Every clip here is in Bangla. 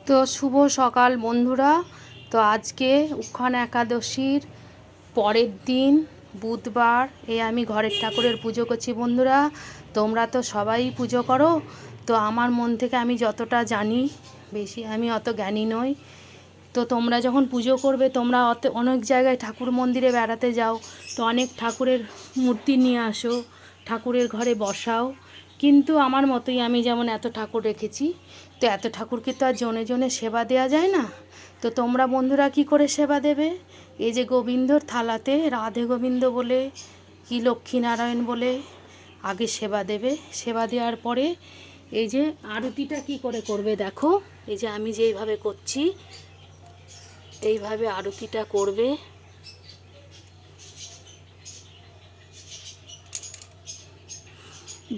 তো শুভ সকাল বন্ধুরা। তো আজকে উত্থান একাদশীর পরের দিন বুধবার, আমি ঘরের ঠাকুরের পুজো করছি বন্ধুরা। তোমরা তো সবাই পুজো করো, তো আমার মন থেকে আমি যতটা জানি, বেশি আমি অত জ্ঞানী নই। তো তোমরা যখন পুজো করবে, তোমরা অনেক জায়গায় ঠাকুর মন্দিরে বেড়াতে যাও, তো অনেক ঠাকুরের মূর্তি নিয়ে আসো, ঠাকুরের ঘরে বসাও। কিন্তু আমার মতোই আমি যেমন এত ঠাকুর রেখেছি, তো এত ঠাকুরকে তো আর জনে জনে সেবা দেওয়া যায় না। তো তোমরা বন্ধুরা কি করে সেবা দেবে? এই যে গোবিন্দর থালাতে রাধে গোবিন্দ বলে কি লক্ষ্মীনারায়ণ বলে আগে সেবা দেবে। সেবা দেওয়ার পরে এই যে আরতিটা কি করে করবে দেখো। এই যে আমি যেইভাবে করছি, এইভাবে আরতিটা করবে।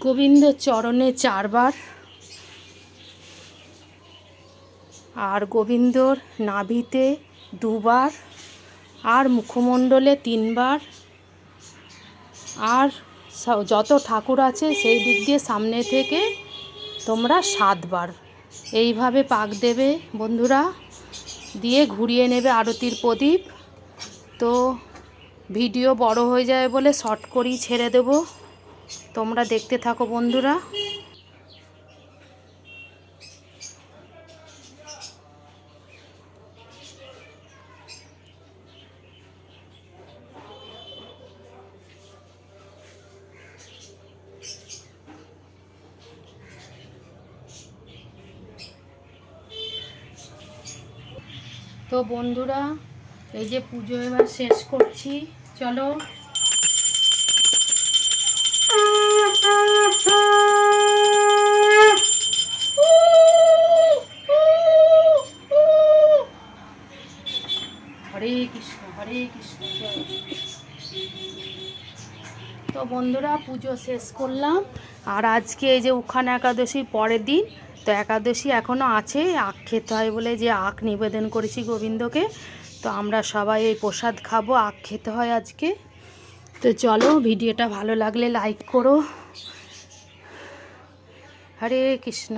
গোবিন্দ চরণে 4 বার, আর গোবিন্দর নাভিতে 2 বার, আর মুখমণ্ডলে 3 বার, আর যত ঠাকুর আছে সেই দিক দিয়ে সামনে থেকে তোমরা 7 বার এইভাবে পাক দেবে বন্ধুরা। দিয়ে ঘুরিয়ে নেবে আরতির প্রদীপ। তো ভিডিও বড় হয়ে যায় বলে শর্ট করেই ছেড়ে দেব, তোমরা দেখতে থাকো বন্ধুরা। তো বন্ধুরা, এই যে পুজো এবার শেষ করছি, চলো। হরে কৃষ্ণ হরে কৃষ্ণ। তো বন্ধুরা, পুজো শেষ করলাম। আর আজকে এই যে উত্থান একাদশীর পরের দিন, তো একাদশী এখনও আছে, আখ খেতে হয় বলে যে আখ নিবেদন করেছি গোবিন্দকে। তো আমরা সবাই এই প্রসাদ খাবো, আখ খেতে হয় আজকে। তো চলো, ভিডিওটা ভালো লাগলে লাইক করো। হরে কৃষ্ণ।